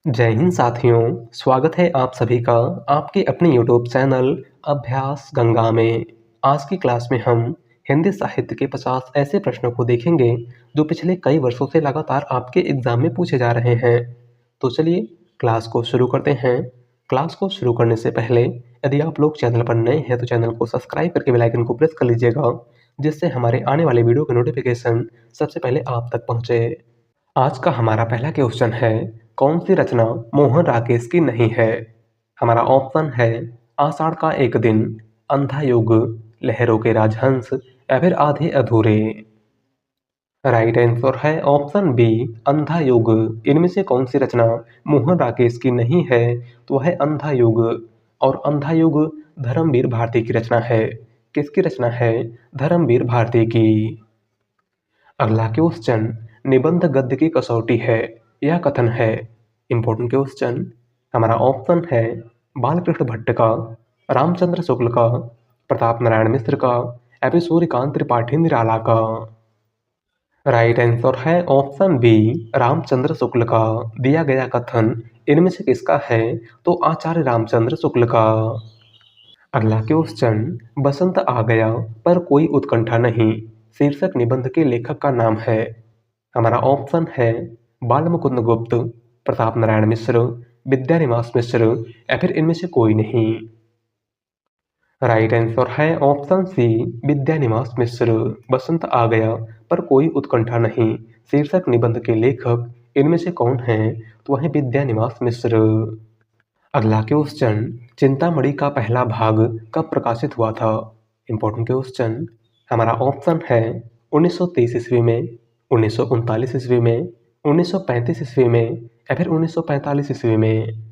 जय हिंद साथियों, स्वागत है आप सभी का आपके अपने यूट्यूब चैनल अभ्यास गंगा में। आज की क्लास में हम हिंदी साहित्य के 50 ऐसे प्रश्नों को देखेंगे जो पिछले कई वर्षों से लगातार आपके एग्जाम में पूछे जा रहे हैं। तो चलिए क्लास को शुरू करते हैं। क्लास को शुरू करने से पहले यदि आप लोग चैनल पर नए हैं तो चैनल को सब्सक्राइब करके बेल आइकन को प्रेस कर लीजिएगा, जिससे हमारे आने वाले वीडियो के नोटिफिकेशन सबसे पहले आप तक पहुंचे। आज का हमारा पहला क्वेश्चन है, कौन सी रचना मोहन राकेश की नहीं है? हमारा ऑप्शन है आषाढ़ का एक दिन, अंधा युग, लहरों के राजहंस या फिर आधे अधूरे। राइट आंसर है ऑप्शन बी, अंधा युग। इनमें से कौन सी रचना मोहन राकेश की नहीं है? तो है अंधा युग। और अंधा युग धर्मवीर भारती की रचना है। किसकी रचना है? धर्मवीर भारती की। अगला क्वेश्चन, निबंध गद्य की कसौटी है, यह कथन है। Important question. हमारा ऑप्शन है बालकृष्ण भट्ट का, रामचंद्र शुक्ल का, प्रताप नारायण मिश्र का या फिर सूर्यकांत त्रिपाठी निराला का। राइट आंसर है ऑप्शन बी, रामचंद्र शुक्ल का। दिया गया कथन इनमें से किसका है? तो आचार्य रामचंद्र शुक्ल का। अगला क्वेश्चन, बसंत आ गया पर कोई उत्कंठा नहीं, शीर्षक निबंध के लेखक का नाम है। हमारा ऑप्शन है बालमुकुंद गुप्त, प्रताप नारायण मिश्र, विद्यानिवास मिश्र या फिर इनमें से कोई नहीं। राइट आंसर है ऑप्शन सी, विद्यानिवास मिश्र। बसंत आ गया पर कोई उत्कंठा नहीं, शीर्षक निबंध के लेखक इनमें से कौन है? तो वह विद्यानिवास मिश्र। अगला क्वेश्चन, चिंतामणि का पहला भाग कब प्रकाशित हुआ था? Important question. हमारा ऑप्शन है 1930 ईस्वी में, 1939 ईस्वी में, 1935 ईस्वी में या फिर 1945 ईस्वी में।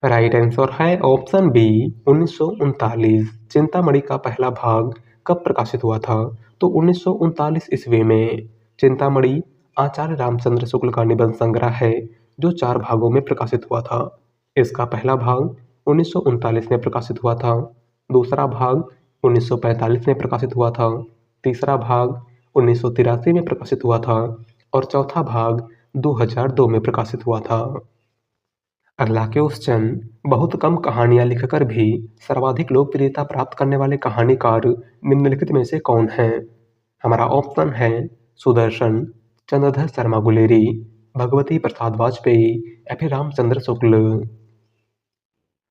राइट आंसर है ऑप्शन बी, 1939। चिंतामणि का पहला भाग कब प्रकाशित हुआ था? तो 1939 ईस्वी में। चिंतामणि आचार्य रामचंद्र शुक्ल का निबंध संग्रह है जो 4 भागों में प्रकाशित हुआ था। इसका पहला भाग 1939 में प्रकाशित हुआ था, दूसरा भाग 1945 में प्रकाशित हुआ था, तीसरा भाग 1983 में प्रकाशित हुआ था और चौथा भाग 2002 में प्रकाशित हुआ था। अगला क्वेश्चन, बहुत कम कहानियां लिखकर भी सर्वाधिक लोकप्रियता प्राप्त करने वाले कहानीकार निम्नलिखित में से कौन हैं? हमारा ऑप्शन है सुदर्शन, चंद्रधर शर्मा गुलेरी, भगवती प्रसाद वाजपेयी या फिर रामचंद्र शुक्ल।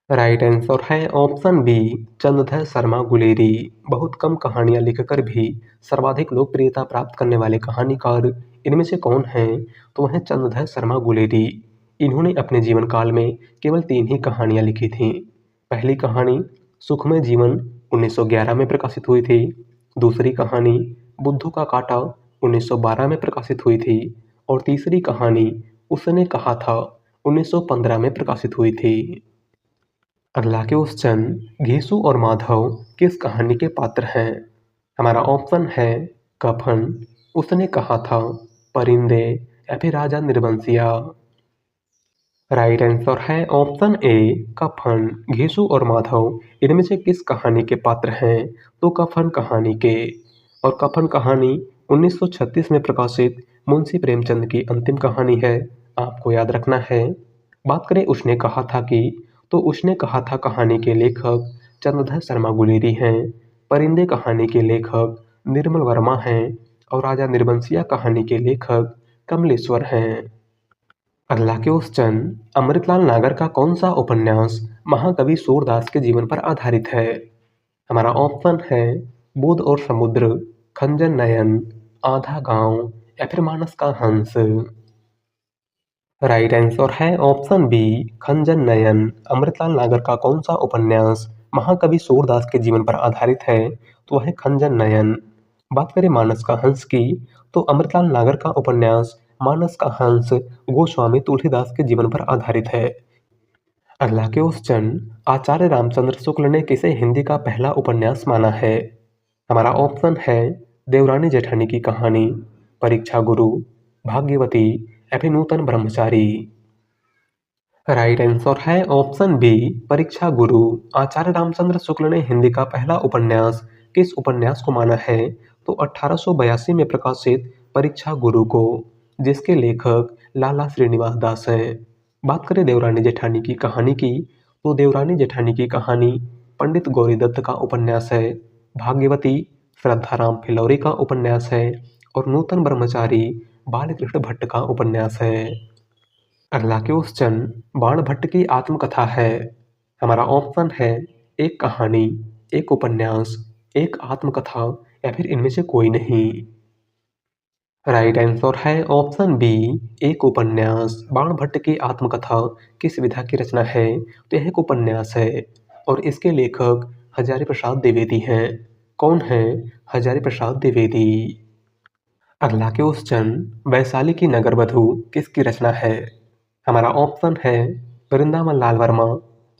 राइट आंसर है ऑप्शन बी, चंद्रधर शर्मा गुलेरी। बहुत कम कहानियां लिखकर भी सर्वाधिक लोकप्रियता प्राप्त करने वाले कहानीकार इनमें से कौन हैं? तो वह चंद्रधर शर्मा गुलेरी। इन्होंने अपने जीवन काल में केवल 3 ही कहानियां लिखी थीं। पहली कहानी सुखमय जीवन 1911 में प्रकाशित हुई थी, दूसरी कहानी बुद्धू का कांटा 1912 में प्रकाशित हुई थी और तीसरी कहानी उसने कहा था 1915 में प्रकाशित हुई थी। अगला क्वेश्चन, घीसू और माधव किस कहानी के पात्र हैं? हमारा ऑप्शन है कफन, उसने कहा था, परिंदे या फिर राजा निर्बंसिया। राइट आंसर है ऑप्शन ए, कफन। घीसू और माधव इनमें से किस कहानी के पात्र हैं? तो कफन कहानी के। और कफन कहानी 1936 में प्रकाशित मुंशी प्रेमचंद की अंतिम कहानी है, आपको याद रखना है। बात करें उसने कहा था कि, तो उसने कहा था कहानी के लेखक चंद्रधर शर्मा गुलेरी हैं, परिंदे कहानी के लेखक निर्मल वर्मा हैं और राजा निर्बंसिया कहानी के लेखक कमलेश्वर हैं। अगला क्वेश्चन, अमृतलाल नागर का कौन सा उपन्यास महाकवि सूरदास के जीवन पर आधारित है? हमारा ऑप्शन है बोध और समुद्र, खंजन नयन, आधा गांव या फिर मानस का हंस। राइट आंसर है ऑप्शन बी, खंजन नयन। अमृतलाल नागर का कौन सा उपन्यास महाकवि सूरदास के जीवन पर आधारित है? तो वह है खंजन नयन। बात करें मानस का हंस की, तो अमृतलाल नागर का उपन्यास मानस का हंस गोस्वामी तुलसीदास के जीवन पर आधारित है। अगला क्वेश्चन, आचार्य रामचंद्र शुक्ल ने किसे हिंदी का पहला उपन्यास माना है? हमारा ऑप्शन है देवरानी जेठानी की कहानी, परीक्षा गुरु, भाग्यवती या फिर नूतन ब्रह्मचारी। राइट आंसर है ऑप्शन बी, परीक्षा गुरु। आचार्य रामचंद्र शुक्ल ने हिंदी का पहला उपन्यास किस उपन्यास को माना है? तो 1882 में प्रकाशित परीक्षा गुरु को, जिसके लेखक लाला श्रीनिवास दास हैं। बात करें देवरानी जेठानी की कहानी की, तो देवरानी जेठानी की कहानी पंडित गौरीदत्त का उपन्यास है, भाग्यवती श्रद्धाराम फिलौरी का उपन्यास है और नूतन ब्रह्मचारी बालकृष्ण भट्ट का उपन्यास है। अगला क्वेश्चन बाण भट्ट की आत्मकथा है। हमारा ऑप्शन है एक कहानी, एक उपन्यास, एक आत्मकथा या फिर इनमें से कोई नहीं। राइट आंसर है ऑप्शन बी, एक उपन्यास। बाण भट्ट की आत्मकथा किस विधा की रचना है? तो यह एक उपन्यास है और इसके लेखक हजारी प्रसाद द्विवेदी हैं। कौन है हजारी प्रसाद द्विवेदी? अगला क्वेश्चन वैशाली की नगर वधू किसकी रचना है? हमारा ऑप्शन है वृंदावन लाल वर्मा,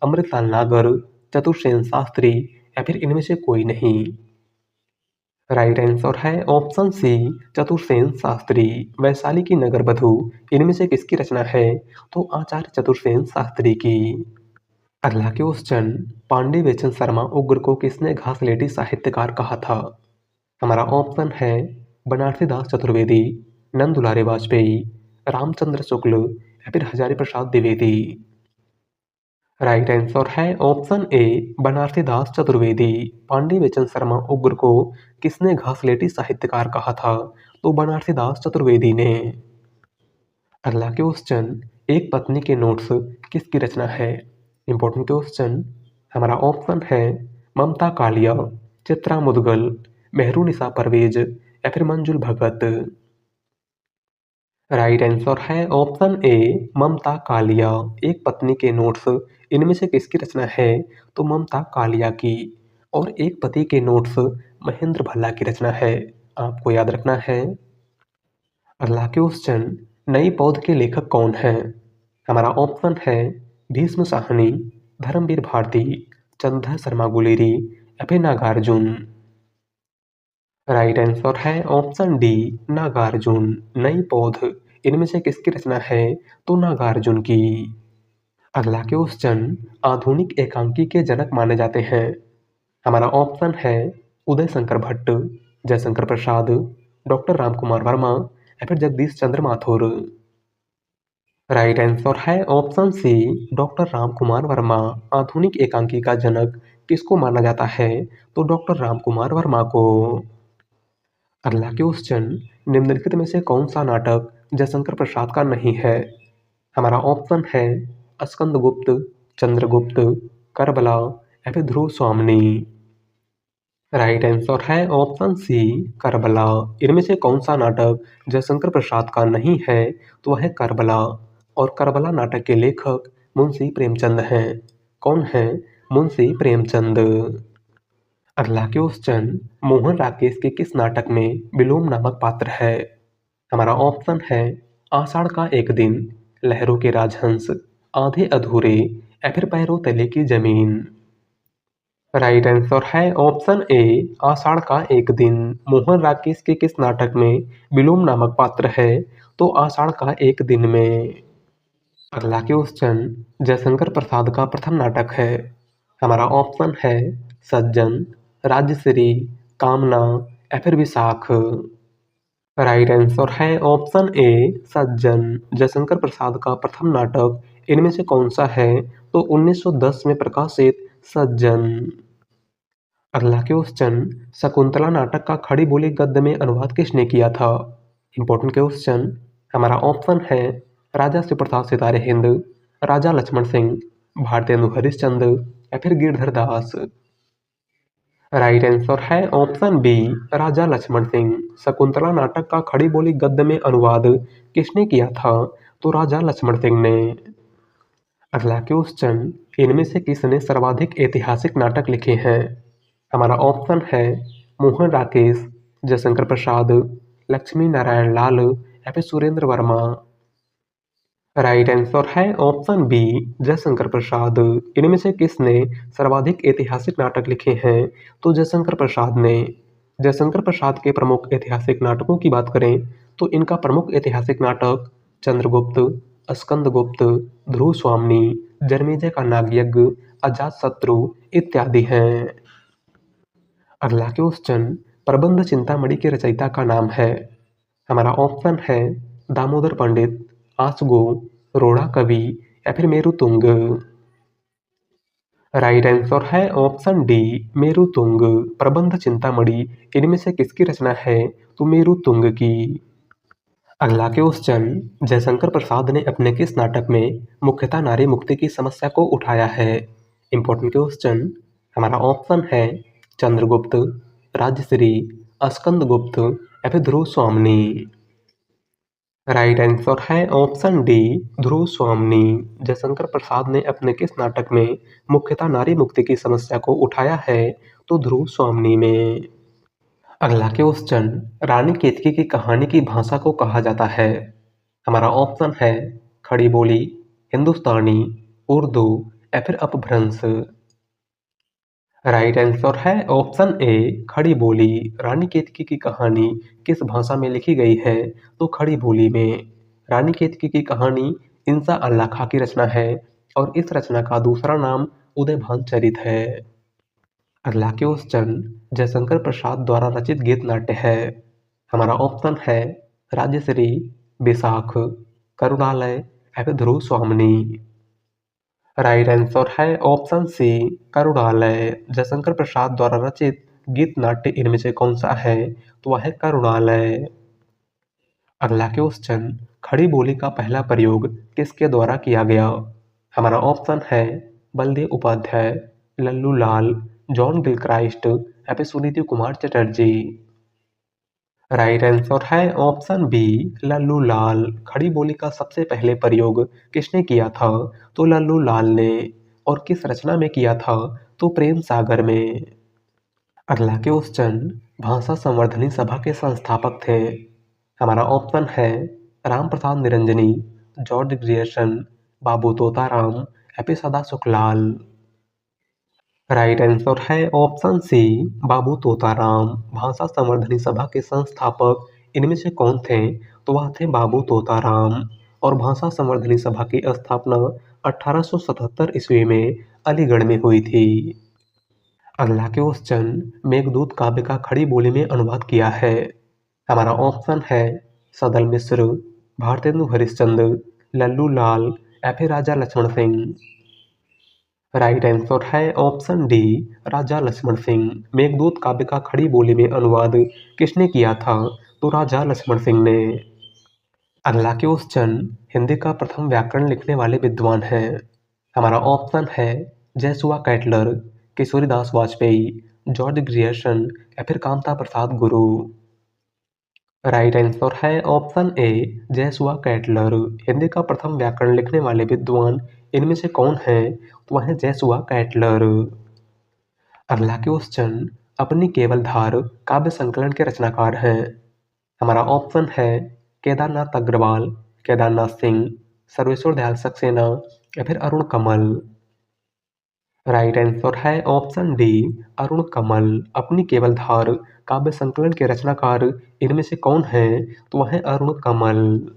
अमृतलाल नागर, चतुर्सेन शास्त्री या फिर इनमें से कोई नहीं। राइट आंसर है ऑप्शन सी, चतुर्सेन शास्त्री। वैशाली की नगर वधू इनमें से किसकी रचना है? तो आचार्य चतुर्सेन शास्त्री की। अगला क्वेश्चन पांडे बेचन शर्मा उग्र को किसने घासलेटी साहित्यकार कहा था? हमारा ऑप्शन है बनारसी दास चतुर्वेदी, नंद दुलारे वाजपेयी, रामचंद्र शुक्ल या फिर हजारी प्रसाद द्विवेदी। राइट आंसर है ऑप्शन ए, बनारसी दास चतुर्वेदी। पांडे बेचन शर्मा उग्र को किसने घासलेटी साहित्यकार कहा था? तो बनारसी दास चतुर्वेदी ने। अगला क्वेश्चन एक पत्नी के नोट्स किसकी रचना है? Important question. हमारा ऑप्शन है ममता कालिया, चित्रा मुदगल, मेहरुनिसा परवेज या फिर मंजुल भगत। राइट आंसर है ऑप्शन ए, ममता कालिया। एक पत्नी के नोट्स इनमें से किसकी रचना है? तो ममता कालिया की। और एक पति के नोट्स महेंद्र भल्ला की रचना है, आपको याद रखना है। अगला क्वेश्चन नई पौध के लेखक कौन हैं? हमारा ऑप्शन है भीष्म साहनी, धर्मवीर भारती, चंद्रधर शर्मा गुलेरी या फिर नागार्जुन। राइट आंसर है ऑप्शन डी, नागार्जुन। नई पौध इनमें से किसकी रचना है? तो नागार्जुन की। अगला क्वेश्चन आधुनिक एकांकी के जनक माने जाते हैं। हमारा ऑप्शन है उदय शंकर भट्ट, जयशंकर प्रसाद, डॉक्टर रामकुमार वर्मा या फिर जगदीश चंद्र माथुर। राइट आंसर है option C, doctor Ramkumar Verma. आधुनिक एकांकी का जनक किसको माना जाता है? तो डॉक्टर रामकुमार वर्मा को। अगला क्वेश्चन निम्नलिखित में से कौन सा नाटक जयशंकर प्रसाद का नहीं है? हमारा ऑप्शन है स्कंदगुप्त, चंद्रगुप्त, करबला या फिर ध्रुव स्वामिनी। राइट आंसर है ऑप्शन सी, करबला। इनमें से कौन सा नाटक जयशंकर प्रसाद का नहीं है? तो वह है करबला। और करबला नाटक के लेखक मुंशी प्रेमचंद हैं। कौन है? मुंशी प्रेमचंद। अगला क्वेश्चन मोहन राकेश के किस नाटक में विलोम नामक पात्र है? हमारा ऑप्शन है आषाढ़ का एक दिन, लहरों के राजहंस, आधे अधूरे या फिर पैरों तले की जमीन। राइट आंसर है ऑप्शन ए, आषाढ़ का एक दिन। मोहन राकेश के किस नाटक में विलोम नामक पात्र है? तो आषाढ़ का एक दिन में। अगला क्वेश्चन जयशंकर प्रसाद का प्रथम नाटक है। हमारा ऑप्शन है सज्जन, राजश्री, कामना या फिर विशाख। राइट आंसर है ऑप्शन ए, सज्जन। जयशंकर प्रसाद का प्रथम नाटक इनमें से कौन सा है? तो 1910 में प्रकाशित सज्जन। अगला क्वेश्चन शकुंतला नाटक का खड़ी बोली गद्य में अनुवाद किसने किया था? Important question. हमारा ऑप्शन है राजा शिवप्रताप सितारे हिंद, राजा लक्ष्मण सिंह, भारतेंदु हरिश्चंद्र या फिर गिरधर दास। राइट आंसर है ऑप्शन बी, राजा लक्ष्मण सिंह। शकुंतला नाटक का खड़ी बोली गद्य में अनुवाद किसने किया था? तो राजा लक्ष्मण सिंह ने। अगला क्वेश्चन इनमें से किसने सर्वाधिक ऐतिहासिक नाटक लिखे हैं? हमारा ऑप्शन है मोहन राकेश, जयशंकर प्रसाद, लक्ष्मी नारायण लाल या फिर सुरेंद्र वर्मा। राइट आंसर है ऑप्शन बी, जयशंकर प्रसाद। इनमें से किसने सर्वाधिक ऐतिहासिक नाटक लिखे हैं? तो जयशंकर प्रसाद ने। जयशंकर प्रसाद के प्रमुख ऐतिहासिक नाटकों की बात करें तो इनका प्रमुख ऐतिहासिक नाटक चंद्रगुप्त, स्कंदगुप्त, ध्रुव स्वामिनी, जन्मेजय का नागयज्ञ, अजातशत्रु इत्यादि हैं। अगला क्वेश्चन प्रबंध चिंतामणि के रचयिता का नाम है। हमारा ऑप्शन है दामोदर पंडित, आसगो, रोड़ा कवि या फिर मेरुतुंग। राइट आंसर है ऑप्शन डी मेरुतुंग। प्रबंध चिंतामणि इनमें से किसकी रचना है? तो मेरुतुंग की। अगला क्वेश्चन, जयशंकर प्रसाद ने अपने किस नाटक में मुख्यतः नारी मुक्ति की समस्या को उठाया है? Important question. हमारा ऑप्शन है चंद्रगुप्त, राजश्री, स्कंदगुप्त या फिर ध्रुव स्वामिनी। राइट आंसर है ऑप्शन डी ध्रुव स्वामिनी। जयशंकर प्रसाद ने अपने किस नाटक में मुख्यतः नारी मुक्ति की समस्या को उठाया है? तो ध्रुव स्वामिनी में। अगला क्वेश्चन, रानी केतकी की कहानी की भाषा को कहा जाता है? हमारा ऑप्शन है खड़ी बोली, हिंदुस्तानी, उर्दू या फिर अपभ्रंश। राइट आंसर है ऑप्शन ए खड़ी बोली। रानी केतकी की कहानी किस भाषा में लिखी गई है? तो खड़ी बोली में। रानी केतकी की कहानी इंसा अल्लाह खां की रचना है और इस रचना का दूसरा नाम उदयभान चरित है। अगला क्वेश्चन, जयशंकर प्रसाद द्वारा रचित गीत नाट्य है? हमारा ऑप्शन है राजश्री, विशाख, करुणालय या फिर ध्रुव स्वामिनी। राइट आंसर है ऑप्शन सी करुणालय। जयशंकर प्रसाद द्वारा रचित गीत नाट्य इनमें से कौन सा है? तो वह है करुणालय। अगला क्वेश्चन, खड़ी बोली का पहला प्रयोग किसके द्वारा किया गया? हमारा ऑप्शन है बलदेव उपाध्याय, लल्लू लाल, जॉन गिलक्राइस्ट या फिर सुनीति कुमार चटर्जी। राइट आंसर है ऑप्शन बी लल्लू लाल। खड़ी बोली का सबसे पहले प्रयोग किसने किया था? तो लल्लू लाल ने। और किस रचना में किया था? तो प्रेम सागर में। अगला क्वेश्चन, भाषा संवर्धनी सभा के संस्थापक थे? हमारा ऑप्शन है राम प्रसाद निरंजनी, जॉर्ज ग्रियर्सन, बाबू तोताराम या फिर सदा सुखलाल। राइट आंसर है ऑप्शन सी बाबू तोताराम। भाषा संवर्धनी सभा के संस्थापक इनमें से कौन थे? तो वह थे बाबू तोताराम। और भाषा संवर्धनी सभा की स्थापना 1877 ईस्वी में अलीगढ़ में हुई थी। अगला क्वेश्चन, मेघदूत काव्य का खड़ी बोली में अनुवाद किया है? हमारा ऑप्शन है सदल मिश्र, भारतेंदु हरिश्चंद्र, लल्लू लाल या फिर राजा लक्ष्मण सिंह। राइट आंसर है ऑप्शन डी राजा लक्ष्मण सिंह। मेघदूत काव्य का खड़ी बोली में अनुवाद किसने किया था? तो राजा लक्ष्मण सिंह ने। अगला क्वेश्चन, हिंदी का प्रथम व्याकरण लिखने वाले विद्वान हैं? हमारा ऑप्शन है जयसुआ कैटलर, किशोरीदास वाजपेयी, जॉर्ज ग्रियर्सन या फिर कामता प्रसाद गुरु। राइट आंसर है ऑप्शन ए जयसुआ कैटलर। हिंदी का प्रथम व्याकरण लिखने वाले विद्वान इनमें से कौन है? तो वह है जयसुआ कैटलर। अगला क्वेश्चन, अपनी केवल धार काव्य संकलन के रचनाकार हैं? हमारा ऑप्शन है केदारनाथ अग्रवाल, केदारनाथ सिंह, सर्वेश्वर दयाल सक्सेना या फिर अरुण कमल। राइट आंसर है ऑप्शन डी अरुण कमल। अपनी केवल धार काव्य संकलन के रचनाकार इनमें से कौन है? तो वह है अरुण कमल।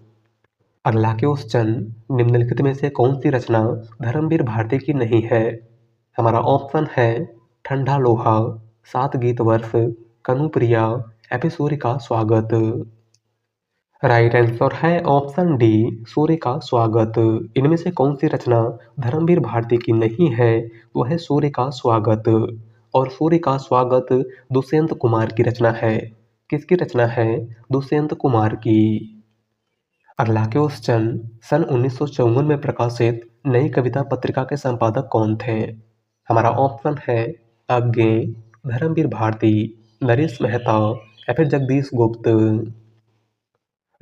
अगला क्वेश्चन, निम्नलिखित में से कौन सी रचना धर्मवीर भारती की नहीं है? हमारा ऑप्शन है ठंडा लोहा, सात गीत वर्ष, कनुप्रिया या फिर सूर्य का स्वागत। राइट आंसर है ऑप्शन डी सूर्य का स्वागत। इनमें से कौन सी रचना धर्मवीर भारती की नहीं है? वह है सूर्य का स्वागत। और सूर्य का स्वागत दुष्यंत कुमार की रचना है। किसकी रचना है? दुष्यंत कुमार की। अगला क्वेश्चन, सन 1954 में प्रकाशित नई कविता पत्रिका के संपादक कौन थे? हमारा ऑप्शन है अज्ञे, धर्मवीर भारती, नरेश मेहता या फिर जगदीश गुप्त।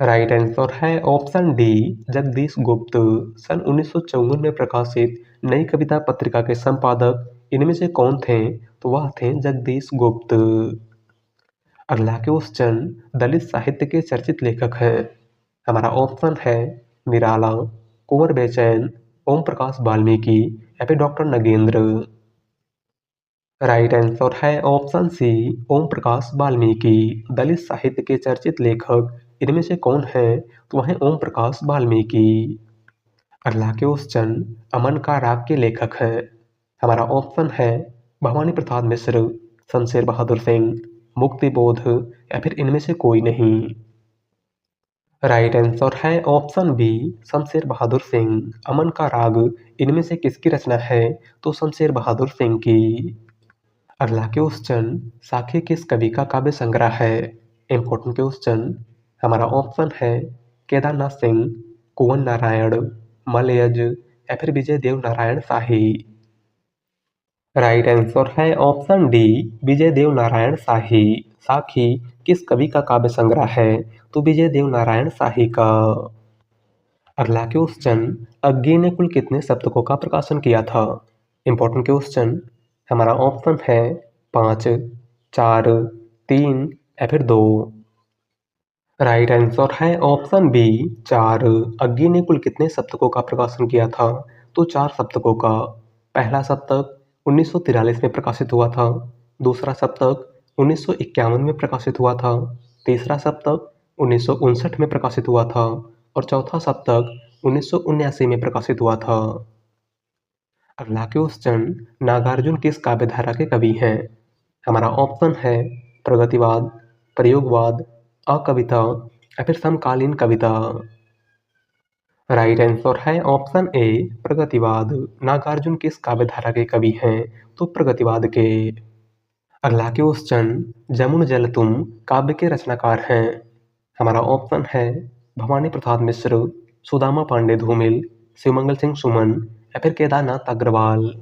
राइट आंसर है ऑप्शन डी जगदीश गुप्त। सन 1954 में प्रकाशित नई कविता पत्रिका के संपादक इनमें से कौन थे? तो वह थे जगदीश गुप्त। अगला क्वेश्चन, दलित साहित्य के चर्चित लेखक हैं? हमारा ऑप्शन है निराला, कुंवर बेचैन, ओम प्रकाश वाल्मीकि या फिर डॉक्टर नगेंद्र। राइट आंसर है ऑप्शन सी ओम प्रकाश वाल्मीकि। दलित साहित्य के चर्चित लेखक इनमें से कौन है? तो वह है ओम प्रकाश वाल्मीकि। अगला क्वेश्चन, अमन का राग के लेखक हैं? हमारा ऑप्शन है भवानी प्रसाद मिश्र, शमशेर बहादुर सिंह, मुक्ति बोध या फिर इनमें से कोई नहीं। राइट आंसर है ऑप्शन बी शमशेर बहादुर सिंह। अमन का राग इनमें से किसकी रचना है? तो शमशेर बहादुर सिंह की। अगला क्वेश्चन, साखी किस कवि का काव्य संग्रह है? Important question. हमारा ऑप्शन है केदारनाथ सिंह, कुंवर नारायण, मलयज या फिर विजय देव नारायण शाही। राइट आंसर है ऑप्शन डी विजय देव नारायण शाही। साखी किस कवि का काव्य संग्रह है? तो विजय देव नारायण शाही का। अगला क्वेश्चन, अग्नि ने कुल कितने सप्तकों का प्रकाशन किया था? Important question. हमारा ऑप्शन है 5, 4, 3 या फिर 2। राइट आंसर है ऑप्शन बी 4। अग्नि ने कुल कितने सप्तकों का प्रकाशन किया था? तो 4 सप्तकों का। पहला सप्तक 1943 में प्रकाशित हुआ था, दूसरा सप्तक 1951 में प्रकाशित हुआ था, तीसरा सप्तक 1959 में प्रकाशित हुआ था और चौथा सप्तक 1979 में प्रकाशित हुआ था। अगला क्वेश्चन, नागार्जुन किस काव्यधारा के कवि हैं? हमारा ऑप्शन है प्रगतिवाद, प्रयोगवाद, अकविता या फिर समकालीन कविता। राइट आंसर है ऑप्शन ए प्रगतिवाद। नागार्जुन किस काव्यधारा के कवि हैं? तो प्रगतिवाद के। अगला क्वेश्चन, जमुन जल तुम काव्य के रचनाकार हैं? हमारा ऑप्शन है भवानी प्रसाद मिश्र, सुदामा पांडे धूमिल, शिवमंगल सिंह सुमन या फिर केदारनाथ अग्रवाल।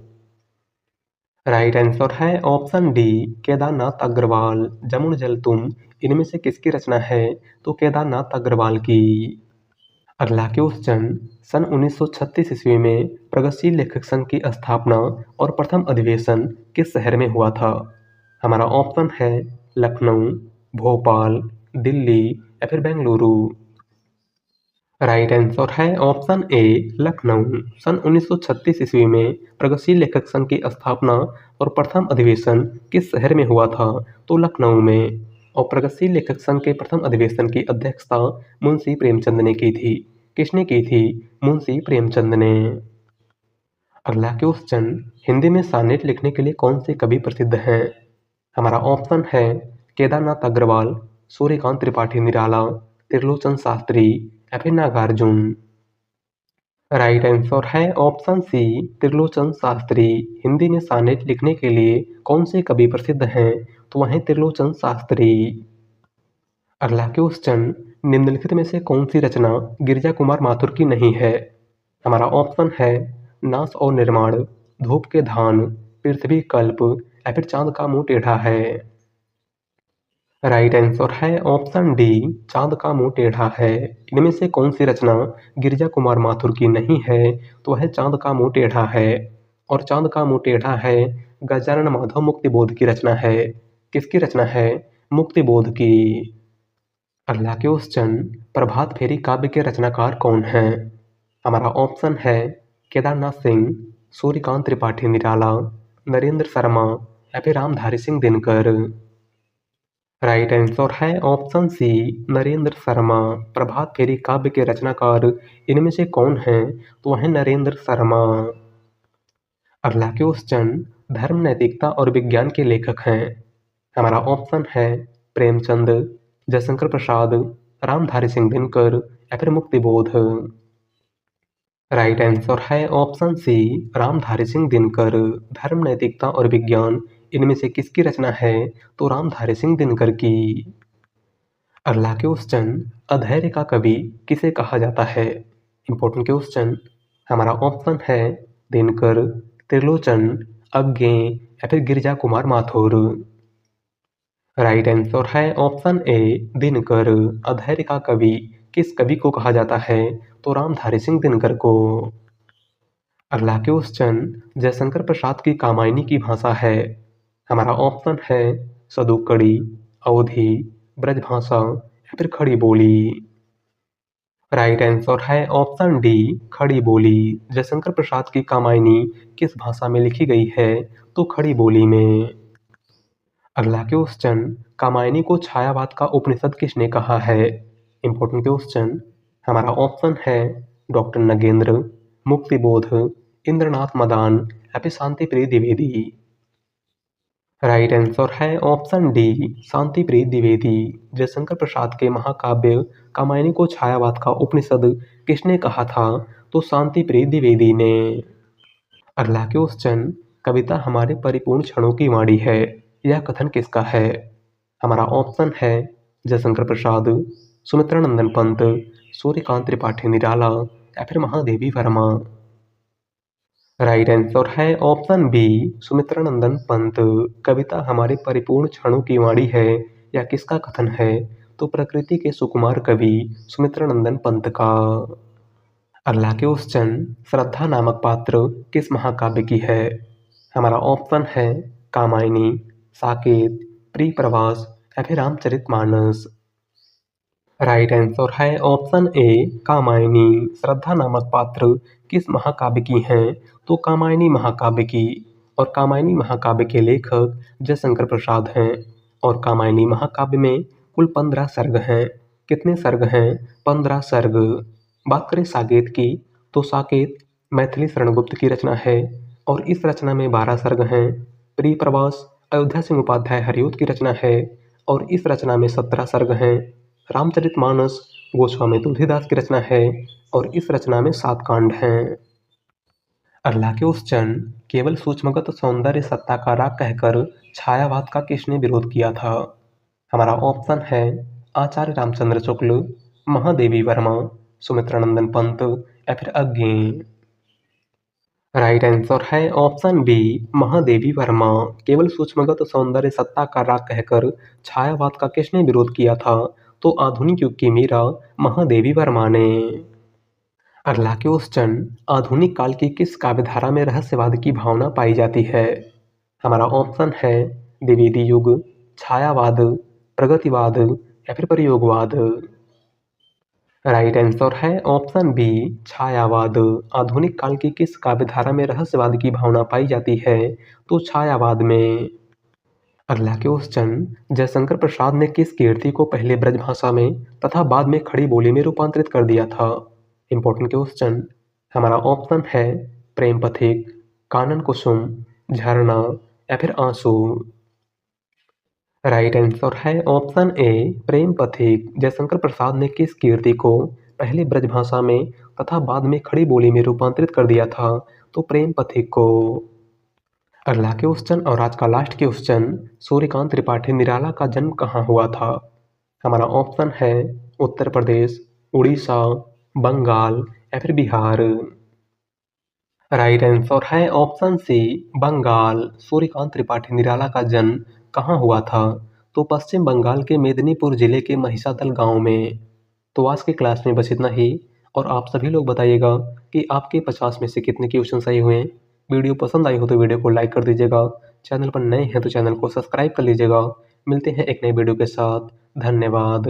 राइट आंसर है ऑप्शन डी केदारनाथ अग्रवाल। जमुन जल तुम इनमें से किसकी रचना है? तो केदारनाथ अग्रवाल की। अगला क्वेश्चन, सन 1936 ईस्वी में प्रगतिशील लेखक संघ की स्थापना और प्रथम अधिवेशन किस शहर में हुआ था? हमारा ऑप्शन है लखनऊ, भोपाल, दिल्ली या फिर बेंगलुरु। राइट आंसर है ऑप्शन ए लखनऊ। सन 1936 ईस्वी में प्रगतिशील लेखक संघ की स्थापना और प्रथम अधिवेशन किस शहर में हुआ था? तो लखनऊ में। और प्रगतिशील लेखक संघ के प्रथम अधिवेशन की अध्यक्षता मुंशी प्रेमचंद ने की थी। किसने की थी? मुंशी प्रेमचंद ने। अगला क्वेश्चन, हिंदी में सानेट लिखने के लिए कौन से कवि प्रसिद्ध हैं? हमारा ऑप्शन है केदारनाथ अग्रवाल, सूर्यकांत त्रिपाठी निराला, त्रिलोचन शास्त्री या फिर नागार्जुन। राइट आंसर है ऑप्शन सी त्रिलोचन शास्त्री। हिंदी में सानेट लिखने के लिए कौन से कवि प्रसिद्ध हैं? तो वह हैं त्रिलोचन शास्त्री। अगला क्वेश्चन, निम्नलिखित में से कौन सी रचना गिरिजा कुमार माथुर की नहीं है? हमारा ऑप्शन है नाश और निर्माण, धूप के धान, पृथ्वी कल्प या फिर चांद का मुंह टेढ़ा है। राइट आंसर है ऑप्शन डी चांद का मुंह टेढ़ा है। इनमें से कौन सी रचना गिरिजा कुमार माथुर की नहीं है? तो वह चांद का मुंह टेढ़ा है। और चांद का मुंह टेढ़ा है गजानन माधव मुक्तिबोध की रचना है। किसकी रचना है? मुक्तिबोध की। अगला क्वेश्चन, प्रभात फेरी काव्य के रचनाकार कौन हैं? हमारा ऑप्शन है केदारनाथ सिंह, सूर्यकांत त्रिपाठी निराला, नरेंद्र शर्मा या फिर रामधारी सिंह दिनकर। राइट आंसर है ऑप्शन सी नरेंद्र शर्मा। प्रभात फेरी काव्य के रचनाकार इनमें से कौन हैं? तो वह हैं नरेंद्र शर्मा। अगला क्वेश्चन, धर्म नैतिकता और विज्ञान के लेखक हैं? हमारा ऑप्शन है प्रेमचंद, जयशंकर प्रसाद, रामधारी सिंह दिनकर या फिर मुक्तिबोध। राइट आंसर है ऑप्शन सी रामधारी सिंह दिनकर। धर्म नैतिकता और विज्ञान इनमें से किसकी रचना है? तो रामधारी सिंह दिनकर की। अगला क्वेश्चन, अधैर्य का कवि किसे कहा जाता है? Important question. हमारा ऑप्शन है दिनकर, त्रिलोचन, अज्ञे या फिर गिरिजा कुमार माथुर। राइट आंसर है ऑप्शन ए दिनकर। अधैर्य का कवि किस कवि को कहा जाता है? तो रामधारी सिंह दिनकर को। अगला क्वेश्चन, जयशंकर प्रसाद की कामायनी की भाषा है? हमारा ऑप्शन है सदुकड़ी, अवधी, ब्रजभाषा या फिर खड़ी बोली। राइट आंसर है ऑप्शन डी खड़ी बोली। जयशंकर प्रसाद की कामायनी किस भाषा में लिखी गई है? तो खड़ी बोली में। अगला क्वेश्चन, कामायनी को छायावाद का उपनिषद किसने कहा है? Important question. हमारा ऑप्शन है डॉक्टर नगेंद्र, मुक्तिबोध, इंद्रनाथ मदान या फिर शांति प्रिय द्विवेदी। राइट आंसर है ऑप्शन डी, शांति प्रिय द्विवेदी। जयशंकर प्रसाद के महाकाव्य कामायनी को छायावाद का उपनिषद किसने कहा था? तो शांति प्रिय द्विवेदी ने। अगला क्वेश्चन, कविता हमारे परिपूर्ण क्षणों की वाणी है, यह कथन किसका है? हमारा ऑप्शन है जयशंकर प्रसाद, सुमित्रा नंदन पंत, सूर्यकांत त्रिपाठी निराला या फिर महादेवी वर्मा। राइट आंसर है ऑप्शन बी, सुमित्रा नंदन पंत। कविता हमारे परिपूर्ण क्षणों की वाणी है, यह किसका कथन है? तो प्रकृति के सुकुमार कवि सुमित्रा नंदन पंत का। अगला क्वेश्चन, श्रद्धा नामक पात्र किस महाकाव्य की है? हमारा ऑप्शन है कामायनी, साकेत, प्रिय प्रवास या फिर रामचरितमानस। राइट आंसर है ऑप्शन ए, कामायनी। श्रद्धा नामक पात्र किस महाकाव्य की हैं? तो कामायनी महाकाव्य की। और कामायनी महाकाव्य के लेखक जयशंकर प्रसाद हैं। और कामायनी महाकाव्य में कुल 15 सर्ग हैं। कितने सर्ग हैं? 15 सर्ग। बात करें साकेत की, तो साकेत मैथिली शरणगुप्त की रचना है और इस रचना में 12 सर्ग हैं। प्रिय प्रवास अयोध्या सिंह उपाध्याय हरिऔध की रचना है और इस रचना में 17 सर्ग हैं। रामचरितमानस गोस्वामी तुलसीदास की रचना है और इस रचना में 7 कांड हैं। अगला क्वेश्चन, केवल सूक्ष्मगत सौंदर्य सत्ता का राग कहकर छायावाद का किसने विरोध किया था? हमारा ऑप्शन है आचार्य रामचंद्र शुक्ल, महादेवी वर्मा, सुमित्रा नंदन पंत या फिर अज्ञे। राइट आंसर है ऑप्शन बी, महादेवी वर्मा। केवल सूक्ष्मगत सौंदर्य सत्ता का राग कहकर छायावाद का किसने विरोध किया था? तो आधुनिक युग की मीरा महादेवी वर्मा ने। अगला क्वेश्चन, आधुनिक काल की किस काव्यधारा में रहस्यवाद की भावना पाई जाती है? हमारा ऑप्शन है द्विवेदी युग, छायावाद, प्रगतिवाद या फिर प्रयोगवाद। राइट आंसर है ऑप्शन बी, छायावाद। आधुनिक काल की किस काव्यधारा में रहस्यवाद की भावना पाई जाती है? तो छायावाद में। अगला क्वेश्चन, जयशंकर प्रसाद ने किस कीर्ति को पहले ब्रजभाषा में तथा बाद में खड़ी बोली में रूपांतरित कर दिया था? Important question. हमारा ऑप्शन है प्रेम पथिक, कानन कुसुम, झरना या फिर आंसू। राइट आंसर है ऑप्शन ए, प्रेम पथिक। जयशंकर प्रसाद ने किस कीर्ति को पहले ब्रजभाषा में तथा बाद में खड़ी बोली में रूपांतरित कर दिया था? तो प्रेम पथिक को। अगला क्वेश्चन और आज का लास्ट क्वेश्चन, सूर्यकांत त्रिपाठी निराला का जन्म कहाँ हुआ था? हमारा ऑप्शन है उत्तर प्रदेश, उड़ीसा, बंगाल या फिर बिहार। राइट आंसर है ऑप्शन सी, बंगाल। सूर्यकांत त्रिपाठी निराला का जन्म कहाँ हुआ था? तो पश्चिम बंगाल के मेदिनीपुर जिले के महिषादल गांव में। तो आज की क्लास में बस इतना ही और आप सभी लोग बताइएगा कि आपके 50 में से कितने क्वेश्चन सही हुए। वीडियो पसंद आई हो तो वीडियो को लाइक कर दीजिएगा। चैनल पर नए हैं तो चैनल को सब्सक्राइब कर लीजिएगा। मिलते हैं एक नए वीडियो के साथ। धन्यवाद।